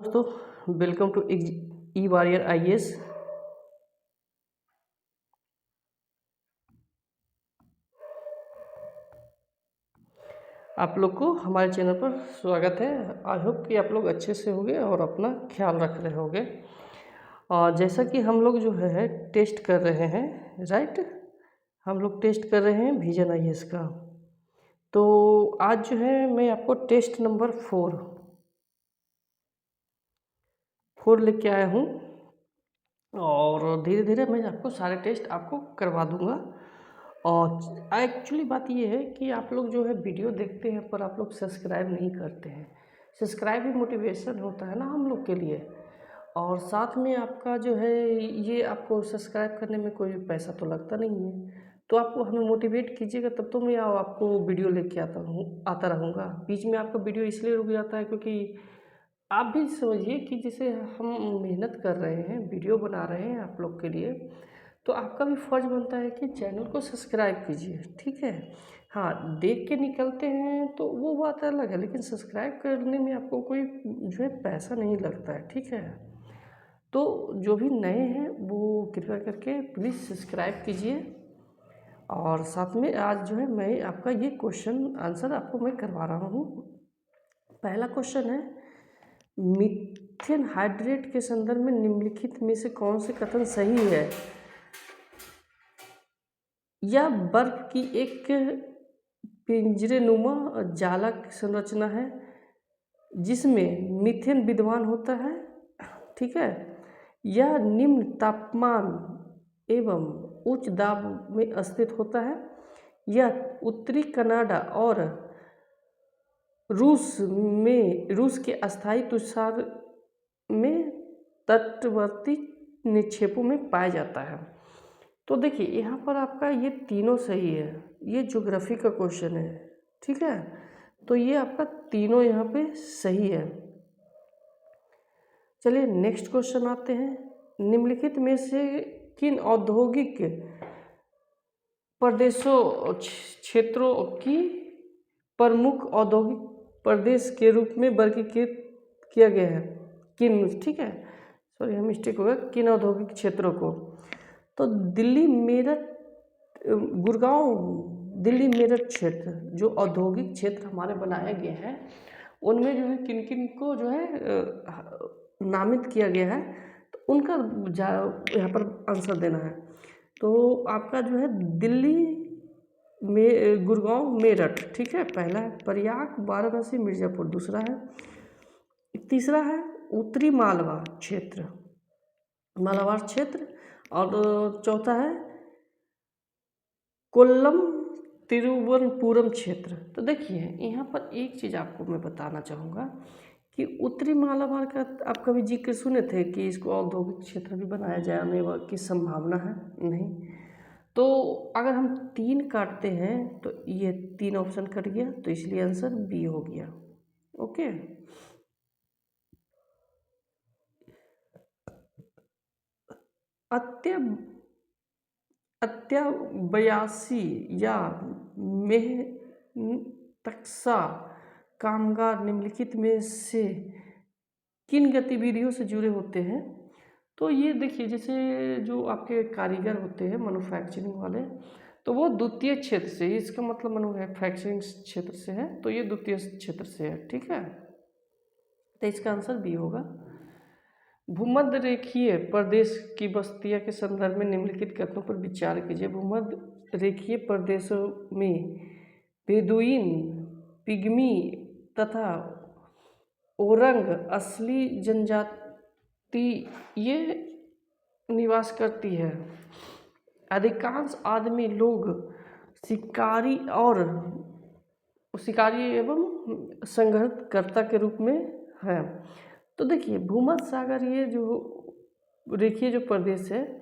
दोस्तों, welcome to E warrior IAS. आप लोग को हमारे चैनल पर स्वागत है। आई होप कि आप लोग अच्छे से होंगे और अपना ख्याल रख रहे होंगे। और जैसा कि हम लोग जो है टेस्ट कर रहे हैं, राइट, हम लोग टेस्ट कर रहे हैं विजन आईएएस का। तो आज जो है मैं आपको टेस्ट नंबर 4 लेके आया हूँ और धीरे धीरे मैं आपको सारे टेस्ट आपको करवा दूँगा। और एक्चुअली बात ये है कि आप लोग जो है वीडियो देखते हैं पर आप लोग सब्सक्राइब नहीं करते हैं। सब्सक्राइब भी मोटिवेशन होता है ना हम लोग के लिए। और साथ में आपका जो है ये आपको सब्सक्राइब करने में कोई पैसा तो लगता नहीं है, तो आपको हमें मोटिवेट कीजिएगा तब तो मैं आपको वीडियो लेके आता रहूँगा। बीच में आपका वीडियो इसलिए रुक जाता है क्योंकि आप भी समझिए कि जैसे हम मेहनत कर रहे हैं, वीडियो बना रहे हैं आप लोग के लिए, तो आपका भी फ़र्ज़ बनता है कि चैनल को सब्सक्राइब कीजिए, ठीक है। हाँ, देख के निकलते हैं तो वो बात अलग है, लेकिन सब्सक्राइब करने में आपको कोई जो है पैसा नहीं लगता है, ठीक है। तो जो भी नए हैं वो कृपया करके प्लीज़ सब्सक्राइब कीजिए। और साथ में आज जो है मैं आपका ये क्वेश्चन आंसर आपको मैं करवा रहा हूँ। पहला क्वेश्चन है, मीथेन हाइड्रेट के संदर्भ में निम्नलिखित में से कौन से कथन सही है? यह बर्फ की एक पिंजरेनुमा जालक संरचना है जिसमें मीथेन विद्यमान होता है, ठीक है। यह निम्न तापमान एवं उच्च दाब में स्थित होता है। यह उत्तरी कनाडा और रूस के अस्थायी तुषार में तटवर्ती निक्षेपों में पाया जाता है। तो देखिए यहाँ पर आपका ये तीनों सही है, ये ज्योग्राफी का क्वेश्चन है, ठीक है। तो ये आपका तीनों यहाँ पे सही है। चलिए नेक्स्ट क्वेश्चन आते हैं, निम्नलिखित में से किन औद्योगिक प्रदेशों क्षेत्रों की प्रमुख औद्योगिक प्रदेश के रूप में वर्गीकृत किया गया है? किन, ठीक है, सॉरी हम मिस्टेक हो गया, किन औद्योगिक क्षेत्रों को? तो दिल्ली मेरठ गुड़गांव दिल्ली मेरठ क्षेत्र जो औद्योगिक क्षेत्र हमारे बनाए गए हैं उनमें जो है किन किन को जो है नामित किया गया है, तो उनका यहाँ पर आंसर देना है। तो आपका जो है दिल्ली में गुड़गांव मेरठ, ठीक है, पहला है। प्रयाग वाराणसी मिर्ज़ापुर दूसरा है। तीसरा है उत्तरी मालाबार क्षेत्र। और चौथा है कोल्लम तिरुवनंतपुरम क्षेत्र। तो देखिए यहाँ पर एक चीज़ आपको मैं बताना चाहूँगा कि उत्तरी मालाबार का आप कभी जिक्र सुने थे कि इसको औद्योगिक क्षेत्र भी बनाया जाने की संभावना है? नहीं। तो अगर हम 3 काटते हैं तो ये 3 ऑप्शन कट गया, तो इसलिए आंसर बी हो गया। ओके, अत्यावयासी या मेहनतकशा कामगार निम्नलिखित में से किन गतिविधियों से जुड़े होते हैं? तो ये देखिए जैसे जो आपके कारीगर होते हैं मैन्युफैक्चरिंग वाले, तो वो द्वितीय क्षेत्र से, इसका मतलब मैन्युफैक्चरिंग क्षेत्र से है, तो ये द्वितीय क्षेत्र से है, ठीक है। तो इसका आंसर बी होगा। भूमध्य रेखीय प्रदेश की बस्तियां के संदर्भ में निम्नलिखित कथनों पर विचार कीजिए। भूमध्य रेखीय प्रदेशों में बेदुइन, पिग्मी तथा ओरंग असली जनजाति ये निवास करती है। अधिकांश आदमी लोग शिकारी एवं संघर्षकर्ता के रूप में है। तो देखिए भूमध्य सागर ये जो रेखीय जो प्रदेश है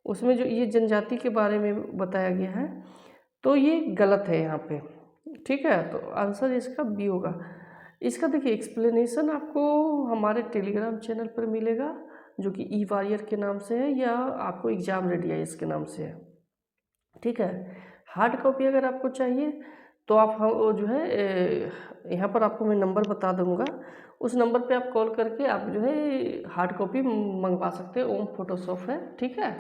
उसमें जो ये जनजाति के बारे में बताया गया है, तो ये गलत है यहाँ पे, ठीक है। तो आंसर इसका बी होगा। इसका देखिए एक्सप्लेनेशन आपको हमारे टेलीग्राम चैनल पर मिलेगा जो कि ई वॉरियर के नाम से है, या आपको एग्ज़ाम रेडी आईएएस के नाम से है, ठीक है। हार्ड कॉपी अगर आपको चाहिए तो आप हम वो जो है यहाँ पर आपको मैं नंबर बता दूँगा, उस नंबर पे आप कॉल करके आप जो है हार्ड कॉपी मंगवा सकते हैं। ओम फोटोशॉप है, ठीक है।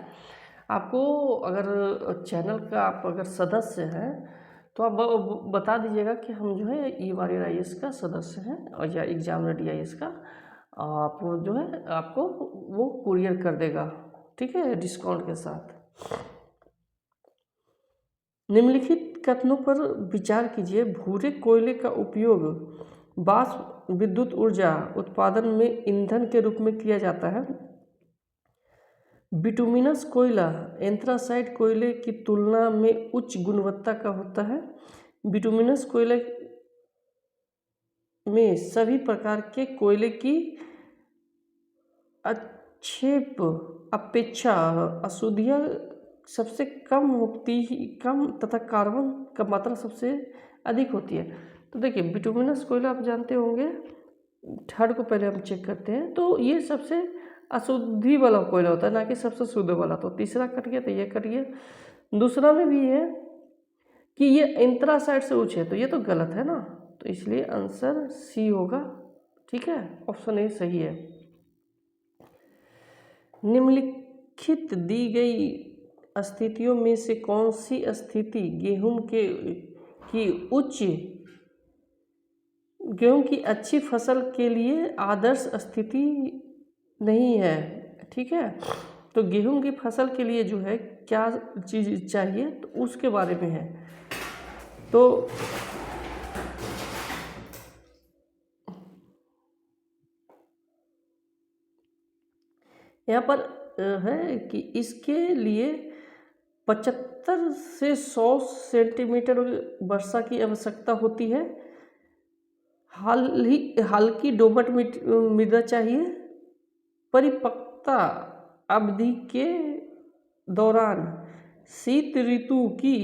आपको अगर चैनल का आप अगर सदस्य हैं तो आप बता दीजिएगा कि हम जो है E-Warrior का सदस्य हैं और या एग्जाम रेडी IAS का, आप जो है आपको वो कुरियर कर देगा, ठीक है, डिस्काउंट के साथ। निम्नलिखित कथनों पर विचार कीजिए। भूरे कोयले का उपयोग वाष्प विद्युत ऊर्जा उत्पादन में ईंधन के रूप में किया जाता है। बिटुमिनस कोयला एंथ्रासाइट कोयले की तुलना में उच्च गुणवत्ता का होता है। बिटुमिनस कोयले में सभी प्रकार के कोयले की अक्षेप अपेक्षा अशुद्धियाँ सबसे कम तथा कार्बन का मात्रा सबसे अधिक होती है। तो देखिए बिटुमिनस कोयला आप जानते होंगे, थर्ड को पहले हम चेक करते हैं, तो ये सबसे अशुद्धि वाला कोयला होता है, ना कि सबसे शुद्ध वाला। तो तीसरा कट गया, तो ये कट गया। दूसरा में भी है कि ये एंथ्रासाइट से उच्च है, तो ये तो गलत है ना, तो इसलिए आंसर सी होगा, ठीक है, ऑप्शन ए सही है। निम्नलिखित दी गई स्थितियों में से कौन सी स्थिति गेहूं की अच्छी फसल के लिए आदर्श स्थिति नहीं है, ठीक है। तो गेहूं की फसल के लिए जो है क्या चीज़ चाहिए, तो उसके बारे में है। तो यहाँ पर है कि इसके लिए 75 से 100 सेंटीमीटर वर्षा की आवश्यकता होती है। हल्की दोमट मृदा चाहिए। परिपक्वता अवधि के दौरान शीत ऋतु की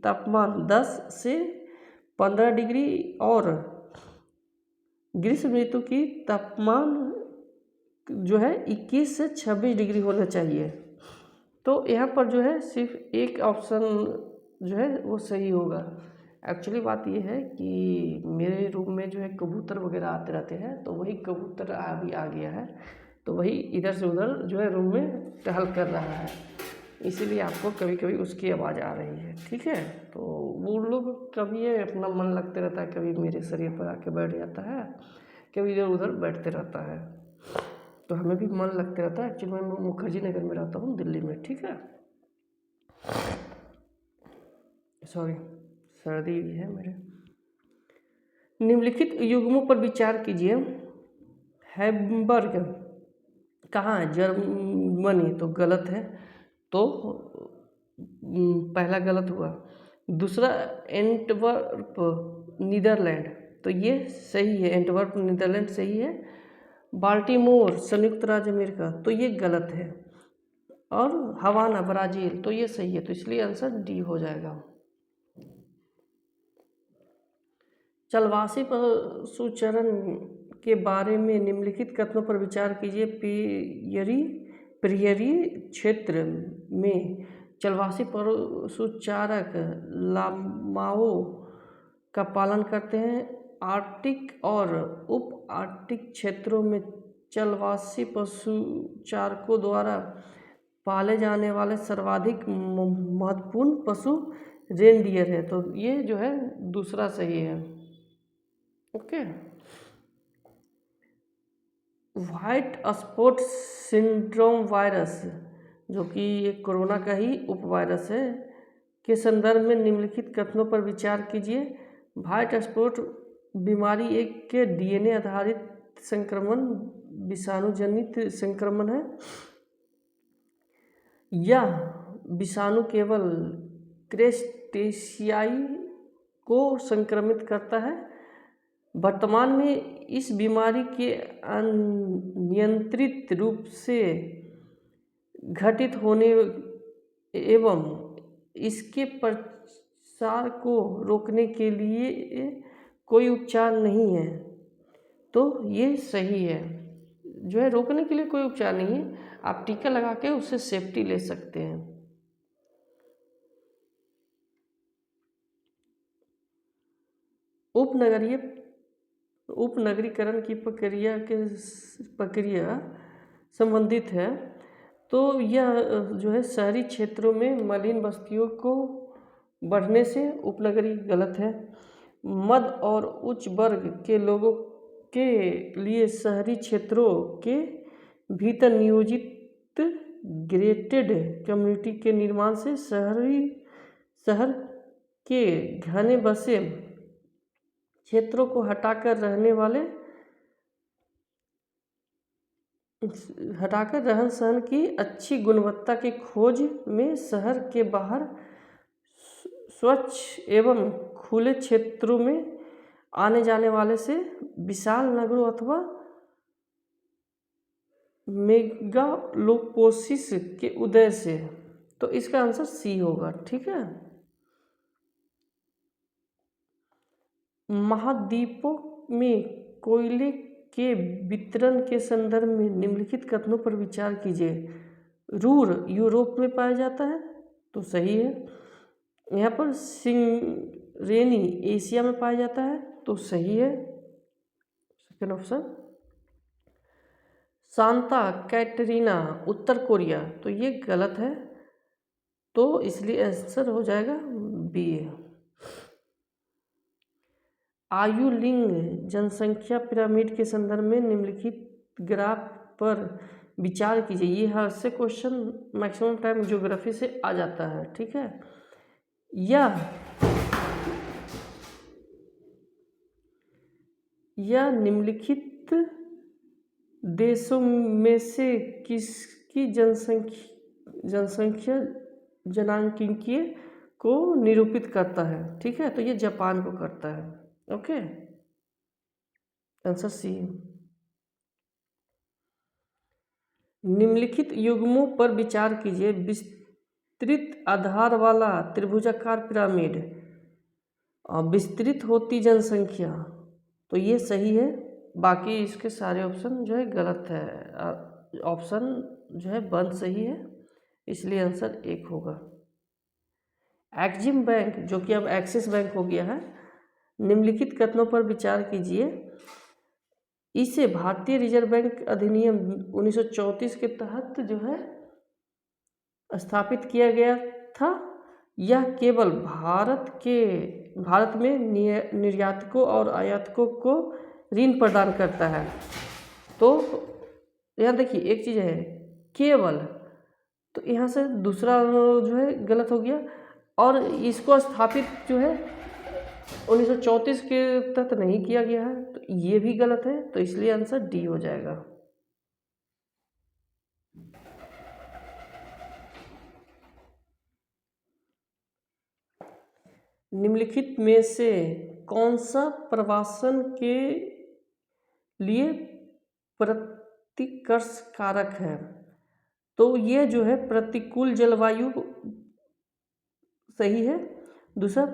तापमान 10 से 15 डिग्री और ग्रीष्म ऋतु की तापमान जो है 21 से 26 डिग्री होना चाहिए। तो यहाँ पर जो है सिर्फ एक ऑप्शन जो है वो सही होगा। एक्चुअली बात ये है कि मेरे रूम में जो है कबूतर वगैरह आते रहते हैं, तो वही कबूतर अभी आ गया है, तो वही इधर से उधर जो है रूम में टहल कर रहा है, इसीलिए आपको कभी कभी उसकी आवाज़ आ रही है, ठीक है। तो वो लोग कभी ये अपना मन लगते रहता है, कभी मेरे शरीर पर आके बैठ जाता है, कभी इधर उधर बैठते रहता है, तो हमें भी मन लगते रहता है। एक्चुअली मैं मुखर्जी नगर में रहता हूँ, दिल्ली में, ठीक है। सॉरी, सर्दी भी है मेरे। निम्नलिखित युग्मों पर विचार कीजिए। हैम्बर्ग कहाँ है? जर्मनी, तो गलत है, तो पहला गलत हुआ। दूसरा एंटवर्प नीदरलैंड, तो ये सही है, एंटवर्प नीदरलैंड सही है। बाल्टीमोर संयुक्त राज्य अमेरिका, तो ये गलत है। और हवाना ब्राज़ील, तो ये सही है, तो इसलिए आंसर डी हो जाएगा। चलवासी पशुचरण के बारे में निम्नलिखित कथनों पर विचार कीजिए। प्रियरी क्षेत्र में चलवासी पशुचारक लामाओं का पालन करते हैं। आर्कटिक और उप आर्कटिक क्षेत्रों में चलवासी पशुचारकों द्वारा पाले जाने वाले सर्वाधिक महत्वपूर्ण पशु रेनडियर है, तो ये जो है दूसरा सही है, okay. White spot syndrome virus, जो कि एक कोरोना का ही उप वायरस है, के संदर्भ में निम्नलिखित कथनों पर विचार कीजिए। व्हाइट स्पॉट बीमारी एक के DNA आधारित संक्रमण विषाणु जनित संक्रमण है। यह विषाणु केवल क्रेस्टेशियाई को संक्रमित करता है। वर्तमान में इस बीमारी के अनियंत्रित रूप से घटित होने एवं इसके प्रसार को रोकने के लिए कोई उपचार नहीं है, तो ये सही है, जो है रोकने के लिए कोई उपचार नहीं है, आप टीका लगा के उससे सेफ्टी ले सकते हैं। उपनगरीय उपनगरीकरण की प्रक्रिया संबंधित है। तो यह जो है शहरी क्षेत्रों में मलिन बस्तियों को बढ़ने से उपनगरी गलत है। मध्य और उच्च वर्ग के लोगों के लिए शहरी क्षेत्रों के भीतर नियोजित ग्रेटेड कम्युनिटी के निर्माण से शहर के घने बसे क्षेत्रों को हटाकर रहन सहन की अच्छी गुणवत्ता की खोज में शहर के बाहर स्वच्छ एवं खुले क्षेत्रों में आने जाने वाले से विशाल नगरों अथवा मेगालोपोलिस के उदय से। तो इसका आंसर सी होगा। ठीक है। महाद्वीपों में कोयले के वितरण के संदर्भ में निम्नलिखित कथनों पर विचार कीजिए। रूर यूरोप में पाया जाता है, तो सही है। यहाँ पर सिंगरेनी एशिया में पाया जाता है, तो सही है, सेकेंड ऑप्शन। सांता कैटरीना उत्तर कोरिया, तो ये गलत है, तो इसलिए आंसर हो जाएगा बी। आयु लिंग जनसंख्या पिरामिड के संदर्भ में निम्नलिखित ग्राफ पर विचार कीजिए। ये हर से क्वेश्चन मैक्सिमम टाइम ज्योग्राफी से आ जाता है। ठीक है। यह निम्नलिखित देशों में से किसकी जनसंख्या जनांकीय को निरूपित करता है। ठीक है। तो ये जापान को करता है। Okay, answer C. निम्नलिखित युग्मों पर विचार कीजिए। विस्तृत आधार वाला त्रिभुजाकार पिरामिड, विस्तृत होती जनसंख्या, तो ये सही है। बाकी इसके सारे ऑप्शन जो है गलत है। ऑप्शन जो है वन सही है, इसलिए आंसर एक होगा। एक्जिम बैंक, जो कि अब एक्सिस बैंक हो गया है, निम्नलिखित कथनों पर विचार कीजिए। इसे भारतीय रिजर्व बैंक अधिनियम 1934 के तहत जो है स्थापित किया गया था। यह केवल भारत में निर्यातकों और आयातकों को ऋण प्रदान करता है। तो यहाँ देखिए एक चीज़ है केवल, तो यहाँ से दूसरा जो है गलत हो गया, और इसको स्थापित जो है 1934 के तहत नहीं किया गया है, तो ये भी गलत है, तो इसलिए आंसर डी हो जाएगा। निम्नलिखित में से कौन सा प्रवासन के लिए प्रतिकर्ष कारक है? तो ये जो है प्रतिकूल जलवायु सही है। दूसरा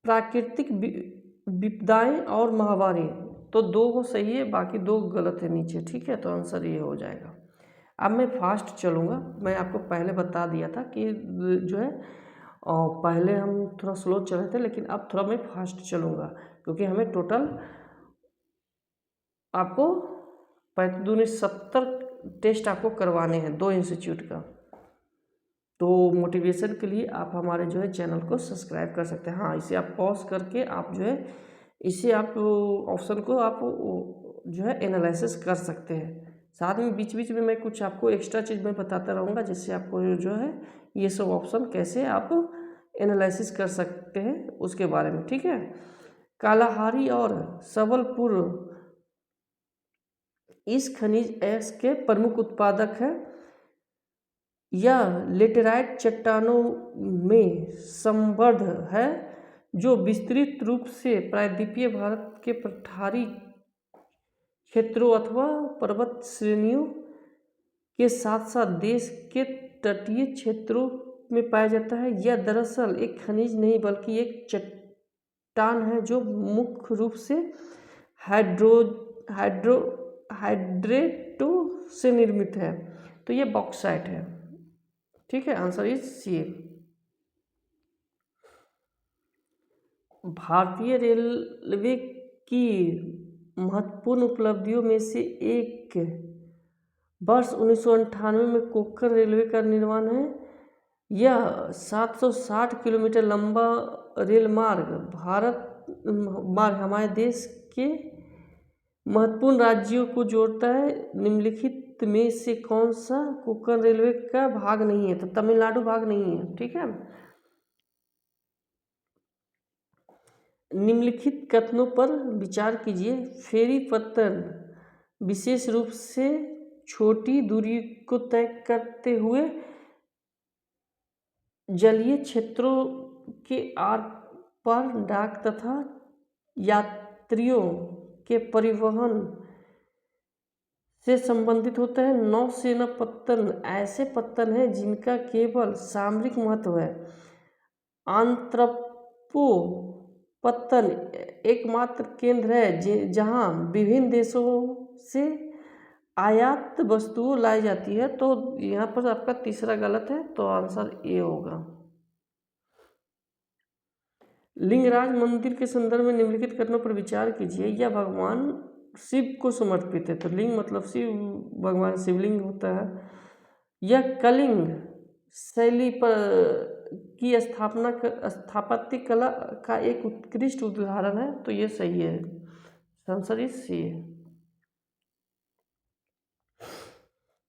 प्राकृतिक विपदाएं और महामारी, तो दो को सही है, बाकी दो गलत है नीचे। ठीक है, तो आंसर ये हो जाएगा। अब मैं फास्ट चलूँगा। मैं आपको पहले बता दिया था कि जो है पहले हम थोड़ा स्लो चल रहे थे, लेकिन अब थोड़ा मैं फास्ट चलूँगा, क्योंकि हमें टोटल आपको 70 टेस्ट आपको करवाने हैं 2 इंस्टीट्यूट का। तो मोटिवेशन के लिए आप हमारे जो है चैनल को सब्सक्राइब कर सकते हैं। हाँ, इसे आप पॉज करके आप जो है इसे आप ऑप्शन को आप जो है एनालिसिस कर सकते हैं। साथ में बीच बीच में मैं कुछ आपको एक्स्ट्रा चीज़ मैं बताता रहूँगा, जिससे आपको जो है ये सब ऑप्शन कैसे आप एनालिसिस कर सकते हैं उसके बारे में। ठीक है। कालाहारी और सबलपुर इस खनिज एक्स के प्रमुख उत्पादक हैं। यह लेटेराइट चट्टानों में समृद्ध है, जो विस्तृत रूप से प्रायद्वीपीय भारत के पठारी क्षेत्रों अथवा पर्वत श्रेणियों के साथ साथ देश के तटीय क्षेत्रों में पाया जाता है। यह दरअसल एक खनिज नहीं बल्कि एक चट्टान है, जो मुख्य रूप से हाइड्रेटो से निर्मित है। तो ये बॉक्साइट है। ठीक है, आंसर इज सी। भारतीय रेलवे की महत्वपूर्ण उपलब्धियों में से एक वर्ष 1998 में कोंकण रेलवे का निर्माण है। यह 760 किलोमीटर लंबा रेल मार्ग हमारे देश के महत्वपूर्ण राज्यों को जोड़ता है। निम्नलिखित में से कौन सा कोंकण रेलवे का भाग नहीं है? तो तमिलनाडु भाग नहीं है। ठीक है, निम्नलिखित कथनों पर विचार कीजिए। फेरी पत्तन विशेष रूप से छोटी दूरी को तय करते हुए जलीय क्षेत्रों के आर पार डाक तथा यात्रियों के परिवहन से संबंधित होता है। नौसेना पत्तन ऐसे पत्तन हैं जिनका केवल सामरिक महत्व है। आंत्रपो पत्तन एकमात्र केंद्र है जहां विभिन्न देशों से आयात वस्तुएं लाई जाती है। तो यहाँ पर आपका तीसरा गलत है, तो आंसर ए होगा। लिंगराज मंदिर के संदर्भ में निम्नलिखित कथनों पर विचार कीजिए। यह भगवान शिव को समर्पित है। तो लिंग मतलब शिव, भगवान शिवलिंग होता है। यह कलिंग शैली पर की स्थापत्य कला का एक उत्कृष्ट उदाहरण है। तो ये सही है, आंसर इज सी है।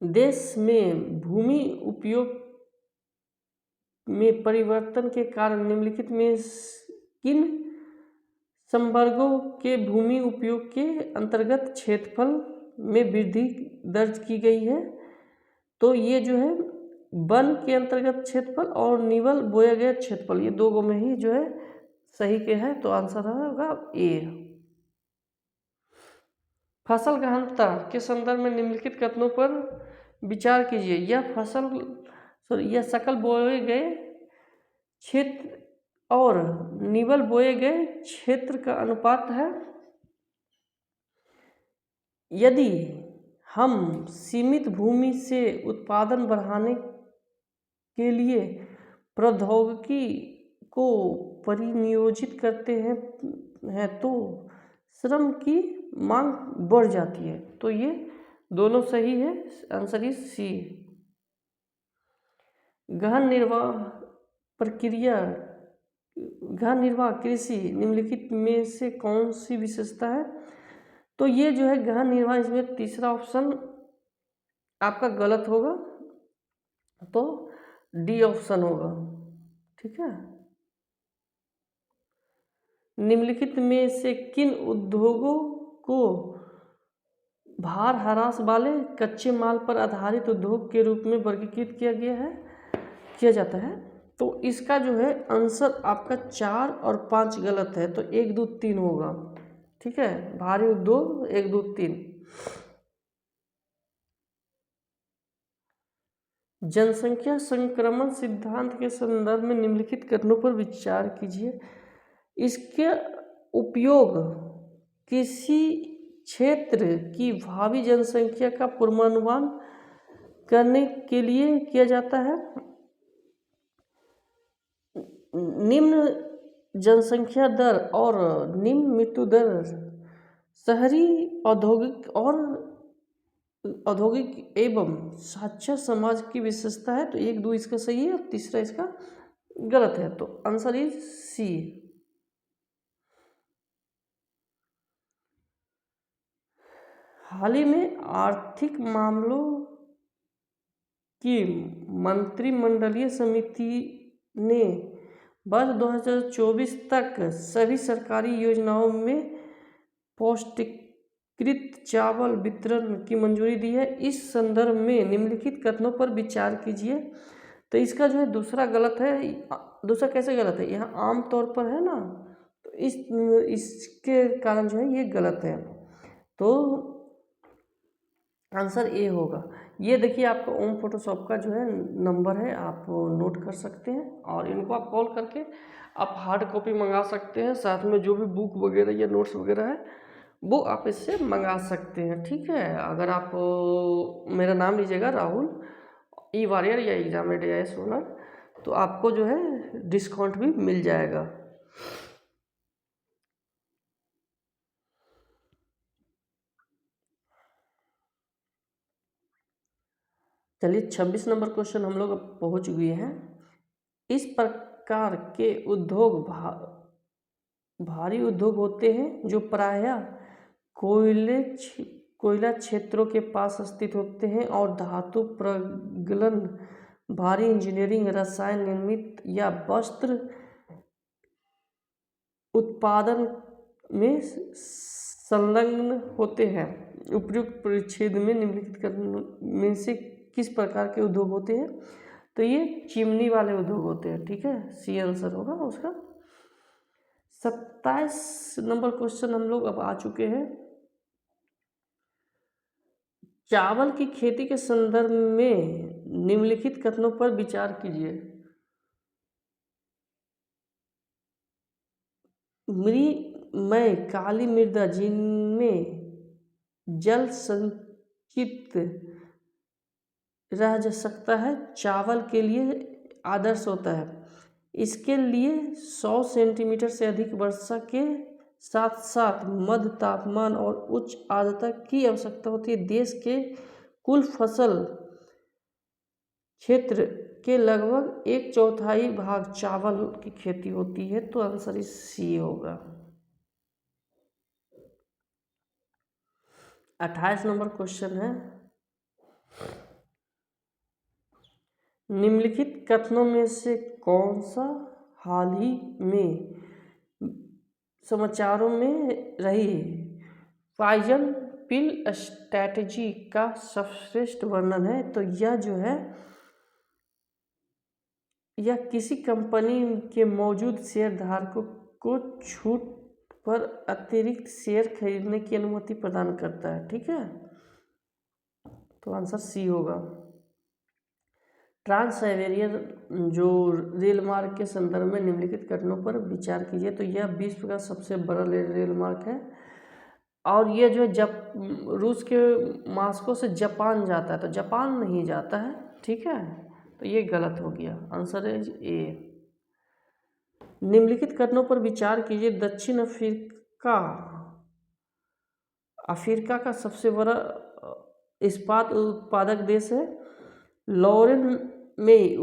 देश में भूमि उपयोग में परिवर्तन के कारण निम्नलिखित में किन संवर्गों के भूमि उपयोग के अंतर्गत क्षेत्रफल में वृद्धि दर्ज की गई है? तो ये जो है वन के अंतर्गत क्षेत्रफल और निवल बोया गया क्षेत्रफल, ये दो में ही जो है सही के है। तो आंसर होगा ए। फसल गहनता के संदर्भ में निम्नलिखित कथनों पर विचार कीजिए। यह सकल बोए गए क्षेत्र और निवल बोए गए क्षेत्र का अनुपात है। यदि हम सीमित भूमि से उत्पादन बढ़ाने के लिए प्रौद्योगिकी को परिनियोजित करते हैं तो श्रम की मांग बढ़ जाती है। तो ये दोनों सही है, आंसर इज सी। गहन निर्वाह कृषि निम्नलिखित में से कौन सी विशेषता है? तो ये जो है गहन निर्वाह, इसमें तीसरा ऑप्शन आपका गलत होगा, तो डी ऑप्शन होगा। ठीक है, निम्नलिखित में से किन उद्योगों को भार ह्रास वाले कच्चे माल पर आधारित उद्योग के रूप में वर्गीकृत किया जाता है? तो इसका जो है आंसर आपका 4 और 5 गलत है, तो 1 2 3 होगा। ठीक है, भारी उद्योग 1 2 3। जनसंख्या संक्रमण सिद्धांत के संदर्भ में निम्नलिखित कथनों पर विचार कीजिए। इसके उपयोग किसी क्षेत्र की भावी जनसंख्या का पूर्वानुमान करने के लिए किया जाता है। निम्न जनसंख्या दर और निम्न मृत्यु दर शहरी औद्योगिक एवं साक्षर समाज की विशेषता है। तो 1 2 इसका सही है और तीसरा इसका गलत है, तो आंसर इज सी। हाल ही में आर्थिक मामलों की मंत्रिमंडलीय समिति ने वर्ष 2024 तक सभी सरकारी योजनाओं में पौष्टिकृत चावल वितरण की मंजूरी दी है। इस संदर्भ में निम्नलिखित कथनों पर विचार कीजिए। तो इसका जो है दूसरा गलत है। दूसरा कैसे गलत है? यहाँ आम तौर पर है ना, तो इसके कारण जो है ये गलत है, तो आंसर ए होगा। ये देखिए आपका ओम फोटोशॉप का जो है नंबर है, आप नोट कर सकते हैं और इनको आप कॉल करके आप हार्ड कॉपी मंगा सकते हैं। साथ में जो भी बुक वगैरह या नोट्स वगैरह है वो आप इससे मंगा सकते हैं। ठीक है, अगर आप मेरा नाम लीजिएगा राहुल ई वॉरियर या एग्जाम@AIS ओनर, तो आपको जो है डिस्काउंट भी मिल जाएगा। चलिए 26 नंबर क्वेश्चन हम लोग अब पहुँच गए हैं। इस प्रकार के उद्योग भारी उद्योग होते हैं जो प्रायः कोयला क्षेत्रों के पास स्थित होते हैं और धातु प्रगलन, भारी इंजीनियरिंग, रसायन निर्मित या वस्त्र उत्पादन में संलग्न होते हैं। उपयुक्त परिच्छेद में निम्नलिखित में से किस प्रकार के उद्योग होते हैं? तो ये चिमनी वाले उद्योग होते हैं। ठीक है, सी आंसर होगा उसका। 27 नंबर क्वेश्चन हम लोग अब आ चुके हैं। चावल की खेती के संदर्भ में निम्नलिखित कथनों पर विचार कीजिए। में काली मृदा जिनमें जल संचित रह जा सकता है, चावल के लिए आदर्श होता है। इसके लिए 100 सेंटीमीटर से अधिक वर्षा के साथ साथ मध्य तापमान और उच्च आर्द्रता की आवश्यकता होती है। देश के कुल फसल क्षेत्र के लगभग 1/4 भाग चावल की खेती होती है, तो आंसर इस सी होगा। 28 नंबर क्वेश्चन है। निम्नलिखित कथनों में से कौन सा हाल ही में समाचारों में रही पॉइजन पिल स्ट्रैटेजी का सर्वश्रेष्ठ वर्णन है? तो यह जो है, यह किसी कंपनी के मौजूद शेयर धारकों को छूट पर अतिरिक्त शेयर खरीदने की अनुमति प्रदान करता है। ठीक है, तो आंसर सी होगा। ट्रांस साइबेरियन जो रेल मार्ग के संदर्भ में निम्नलिखित घटनाओं पर विचार कीजिए। तो यह विश्व का सबसे बड़ा रेल मार्ग है और ये जो रूस के मॉस्को से जापान जाता है, तो जापान नहीं जाता है। ठीक है, तो ये गलत हो गया, आंसर है ए। निम्नलिखित कथनों पर विचार कीजिए। दक्षिण अफ्रीका का सबसे बड़ा इस्पात उत्पादक देश है। लॉरेन में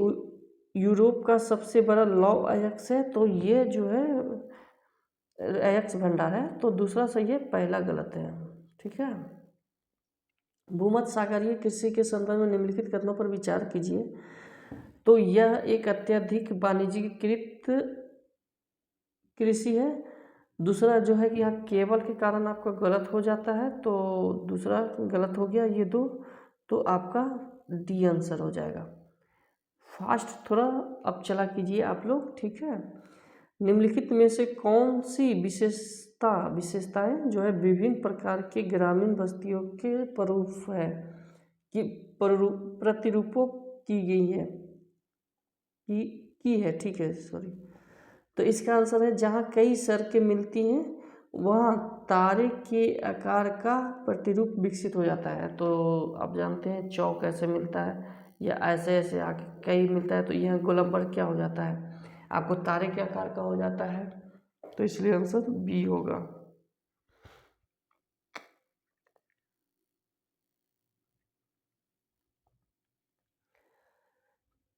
यूरोप का सबसे बड़ा लौह अयस्क है, तो ये जो है अयस्क भंडार है, तो दूसरा सही है, पहला गलत है। ठीक है, भूमध्य सागरीय कृषि के संदर्भ में निम्नलिखित कथनों पर विचार कीजिए। तो यह एक अत्यधिक वाणिज्यिकृत कृषि है। दूसरा जो है कि यहाँ केबल के कारण आपका गलत हो जाता है, तो दूसरा गलत हो गया ये दो, तो आपका डी आंसर हो जाएगा। फास्ट थोड़ा अब चला कीजिए आप लोग। ठीक है, निम्नलिखित में से कौन सी विशेषताएं जो है विभिन्न प्रकार के ग्रामीण बस्तियों के प्रारूप है कि प्रतिरूपों की गई है की है। ठीक है, सॉरी। तो इसका आंसर है जहाँ कई सड़कें मिलती हैं वहाँ तारे के आकार का प्रतिरूप विकसित हो जाता है। तो आप जानते हैं चौक ऐसे मिलता है या ऐसे ऐसे आके कई मिलता है, तो यह गोलंबर क्या हो जाता है, आपको तारे के आकार का हो जाता है, तो इसलिए आंसर बी होगा।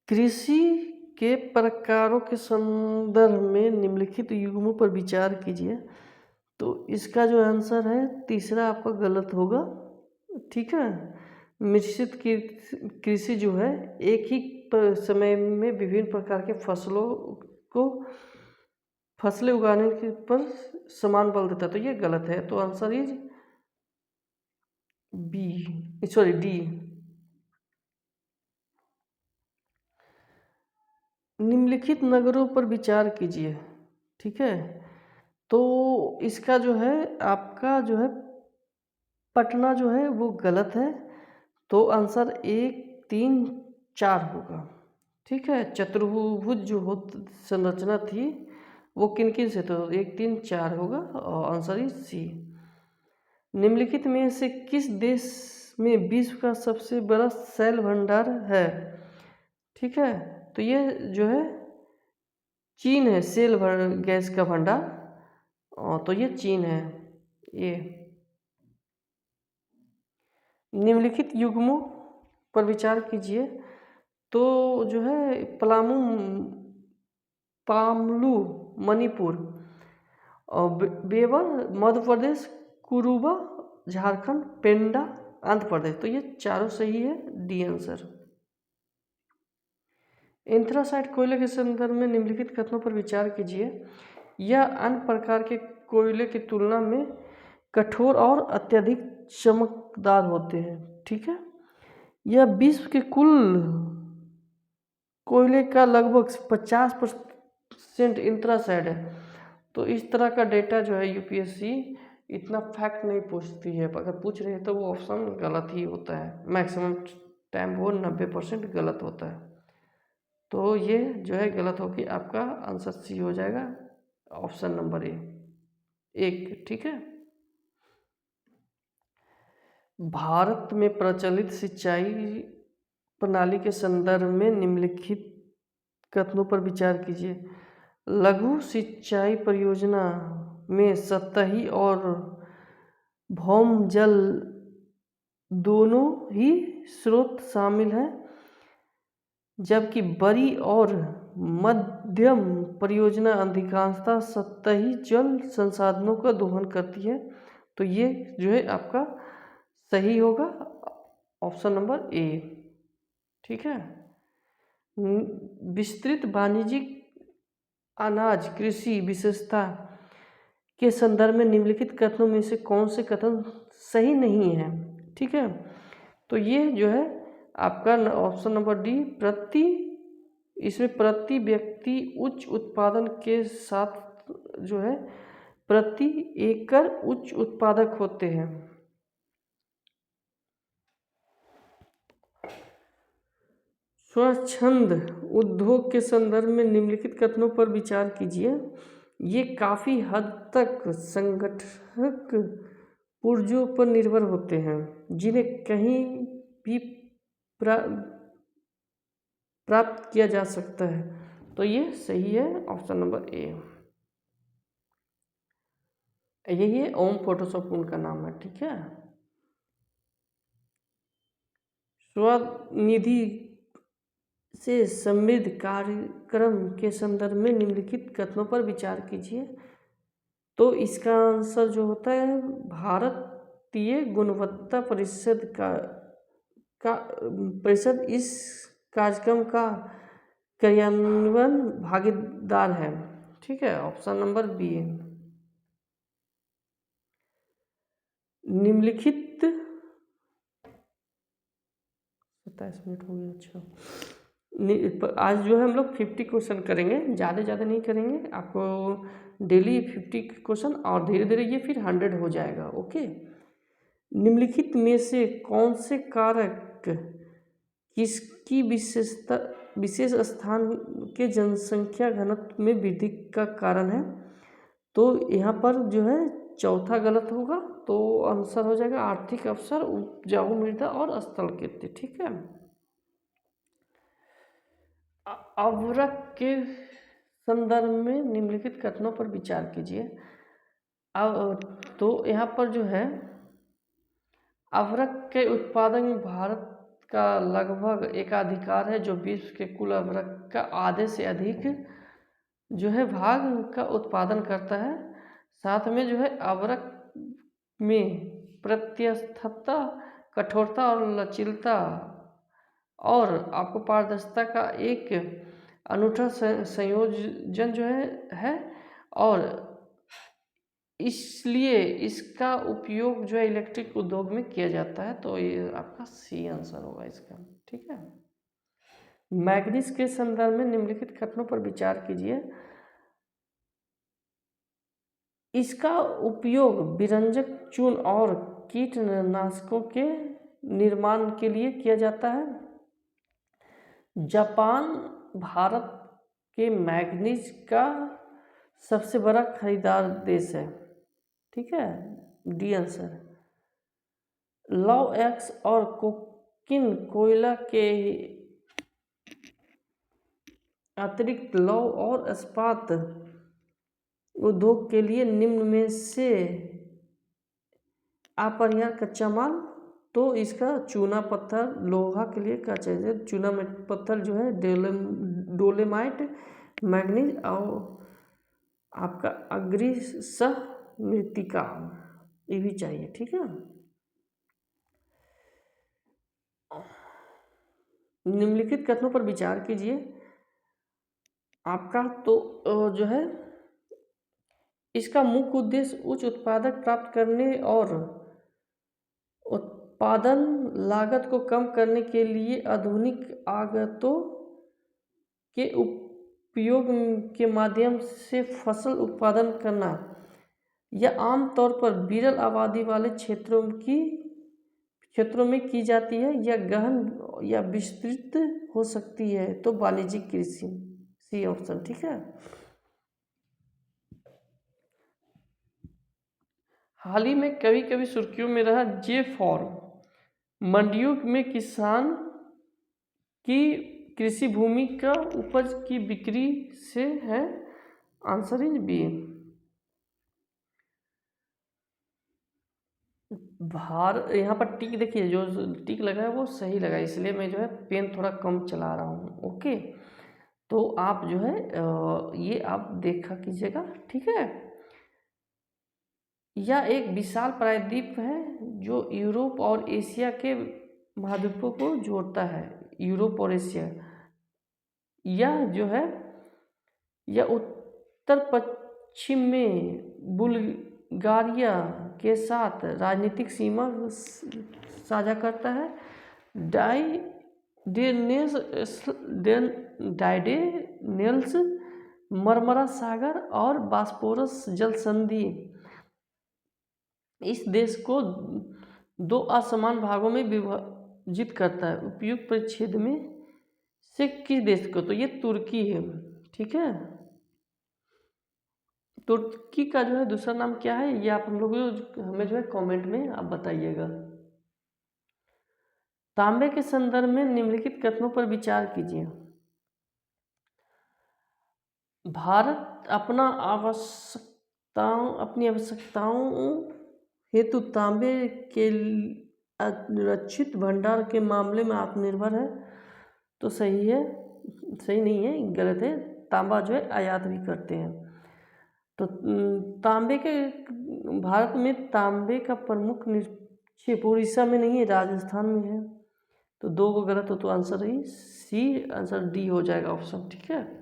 कृषि के प्रकारों के संदर्भ में निम्नलिखित युग्मों पर विचार कीजिए। तो इसका जो आंसर है तीसरा आपका गलत होगा। ठीक है, मिश्रित कृषि जो है एक ही समय में विभिन्न प्रकार के फसलें उगाने के पर समान बल देता है, तो ये गलत है, तो answer is B, sorry D. निम्नलिखित नगरों पर विचार कीजिए। ठीक है, तो इसका जो है आपका जो है पटना जो है वो गलत है, तो आंसर 1, 3, 4 होगा। ठीक है, चतुर्भुज जो संरचना थी वो किन किन से, तो 1, 3, 4 होगा और आंसर इज सी। निम्नलिखित में से किस देश में विश्व का सबसे बड़ा सेल भंडार है? ठीक है, तो ये जो है चीन है, गैस का भंडार, तो ये चीन है ये। निम्नलिखित युग्मों पर विचार कीजिए तो जो है पामलू मणिपुर, और बेवर मध्य प्रदेश, कुरुबा झारखंड, पेंडा आंध्र प्रदेश। तो ये चारों सही है, डी आंसर। एंथ्रासाइट कोयले के संदर्भ में निम्नलिखित कथनों पर विचार कीजिए। यह अन्य प्रकार के कोयले की तुलना में कठोर और अत्यधिक चमकदार होते हैं। ठीक है, यह विश्व के कुल कोयले का लगभग 50% एंथ्रासाइट है। तो इस तरह का डेटा जो है यूपीएससी इतना फैक्ट नहीं पूछती है, अगर पूछ रही है तो वो ऑप्शन गलत ही होता है, मैक्सिमम टाइम वो 90% गलत होता है। तो ये जो है गलत होगी, आपका आंसर सी हो जाएगा, ऑप्शन नंबर ए एक। ठीक है, भारत में प्रचलित सिंचाई प्रणाली के संदर्भ में निम्नलिखित कथनों पर विचार कीजिए। लघु सिंचाई परियोजना में सतही और भौम जल दोनों ही स्रोत शामिल हैं, जबकि बड़ी और मध्यम परियोजना अधिकांशतः सतही जल संसाधनों का दोहन करती है। तो ये जो है आपका सही होगा, ऑप्शन नंबर ए। ठीक है, विस्तृत वाणिज्यिक अनाज कृषि विशेषता के संदर्भ में निम्नलिखित कथनों में से कौन से कथन सही नहीं है। ठीक है, तो ये जो है आपका ऑप्शन नंबर डी, इसमें प्रति व्यक्ति उच्च उत्पादन के साथ जो है प्रति एकड़ उच्च उत्पादक होते हैं। स्वच्छंद उद्योग के संदर्भ में निम्नलिखित कथनों पर विचार कीजिए। ये काफ़ी हद तक संगठक पुर्जों पर निर्भर होते हैं, जिन्हें कहीं भी प्राप्त किया जा सकता है। तो ये सही है, ऑप्शन नंबर ए। यही है ओम फोटोशॉप उनका नाम है। ठीक है, स्वनिधि से समृद्ध कार्यक्रम के संदर्भ में निम्नलिखित कथनों पर विचार कीजिए। तो इसका आंसर जो होता है भारतीय गुणवत्ता परिषद इस कार्यक्रम का क्रियान्वयन भागीदार है। ठीक है, ऑप्शन नंबर बी है। निम्नलिखित 27 मिनट हो गए। अच्छा, आज जो है हम लोग 50 क्वेश्चन करेंगे, ज़्यादा नहीं करेंगे, आपको डेली 50 क्वेश्चन, और धीरे धीरे ये फिर 100 हो जाएगा। ओके, निम्नलिखित में से कौन से कारक किसकी विशेष स्थान के जनसंख्या घनत्व में वृद्धि का कारण है। तो यहाँ पर जो है चौथा गलत होगा, तो आंसर हो जाएगा आर्थिक अवसर, उपजाऊ मृदा और स्थल कीर्ति। ठीक है, अवरक के संदर्भ में निम्नलिखित कथनों पर विचार कीजिए। तो यहाँ पर जो है अवरक के उत्पादन में भारत का लगभग एकाधिकार है, जो विश्व के कुल अवरक का आधे से अधिक जो है भाग का उत्पादन करता है। साथ में जो है अवरक में प्रत्यस्थता, कठोरता और लचीलता और आपको पारदर्शिता का एक अनूठा संयोजन जो है और इसलिए इसका उपयोग जो है इलेक्ट्रिक उद्योग में किया जाता है। तो ये आपका सी आंसर होगा इसका। ठीक है, मैग्नीज के संदर्भ में निम्नलिखित कथनों पर विचार कीजिए। इसका उपयोग विरंजक चून और कीटनाशकों के निर्माण के लिए किया जाता है। जापान भारत के मैग्नीज का सबसे बड़ा खरीदार देश है। ठीक है, डी आंसर। लौह अयस्क और कोकिन कोयला के अतिरिक्त लौह और इस्पात उद्योग के लिए निम्न में से अपरिहार्य कच्चा माल तो इसका चूना पत्थर लोहा के लिए क्या चाहिए, चूना पत्थर जो है डोलेमाइट, मैग्नीज और आपका अग्रिसह मृत्तिका, ये भी चाहिए। ठीक है, निम्नलिखित कथनों पर विचार कीजिए। आपका तो जो है इसका मुख्य उद्देश्य उच्च उत्पादक प्राप्त करने और उत्पादन लागत को कम करने के लिए आधुनिक आगतों के उपयोग के माध्यम से फसल उत्पादन करना, यह आमतौर पर विरल आबादी वाले क्षेत्रों में की जाती है, या गहन या विस्तृत हो सकती है। तो वाणिज्यिक कृषि, सी ऑप्शन। ठीक है, हाल ही में कभी कभी सुर्खियों में रहा जे फॉर्म। मंडियों में किसान की कृषि भूमि का उपज की बिक्री से है। Answer is B. यहाँ पर टिक देखिए, जो टिक लगा है वो सही लगा, इसलिए मैं जो है पेन थोड़ा कम चला रहा हूँ। ओके, तो आप जो है ये आप देखा कीजिएगा। ठीक है, यह एक विशाल प्रायद्वीप है जो यूरोप और एशिया के महाद्वीपों को जोड़ता है। यूरोप और एशिया, यह जो है यह उत्तर पश्चिम में बुल्गारिया के साथ राजनीतिक सीमा साझा करता है। डाइडेनेल्स मरमरा सागर और बास्पोरस जल संधि इस देश को दो असमान भागों में विभाजित करता है। उपयुक्त परिच्छेद में से किस देश को, तो ये तुर्की है। ठीक है, तुर्की का जो है दूसरा नाम क्या है, ये आप हम लोग हमें जो है कमेंट में आप बताइएगा। तांबे के संदर्भ में निम्नलिखित कथनों पर विचार कीजिए। भारत अपनी आवश्यकताओं हेतु तांबे के रक्षित भंडार के मामले में आत्मनिर्भर है। तो सही है, सही नहीं है, गलत है। तांबा जो है आयात भी करते हैं। तो तांबे के भारत में तांबे का प्रमुख निक्षेप उड़ीसा में नहीं है, राजस्थान में है। तो दो को गलत हो, तो आंसर ही सी, आंसर डी हो जाएगा ऑप्शन। ठीक है,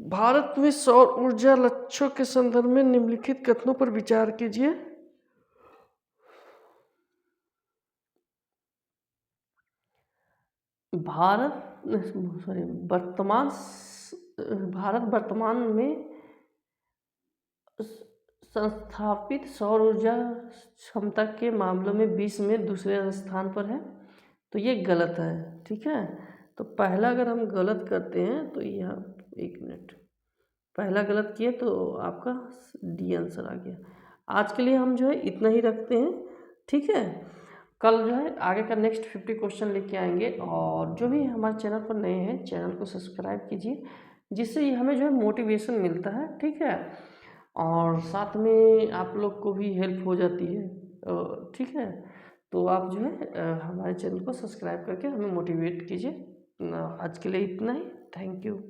भारत में सौर ऊर्जा लक्ष्यों के संदर्भ में निम्नलिखित कथनों पर विचार कीजिए। भारत वर्तमान में संस्थापित सौर ऊर्जा क्षमता के मामलों में विश्व में दूसरे स्थान पर है। तो ये गलत है। ठीक है, तो पहला अगर हम गलत करते हैं तो यहाँ, एक मिनट, पहला गलत किए तो आपका डी आंसर आ गया। आज के लिए हम जो है इतना ही रखते हैं। ठीक है, कल जो है आगे का नेक्स्ट 50 क्वेश्चन लेके आएंगे। और जो भी हमारे चैनल पर नए हैं, चैनल को सब्सक्राइब कीजिए, जिससे हमें जो है मोटिवेशन मिलता है। ठीक है, और साथ में आप लोग को भी हेल्प हो जाती है। ठीक है, तो आप जो है हमारे चैनल को सब्सक्राइब करके हमें मोटिवेट कीजिए। आज के लिए इतना ही। Thank you.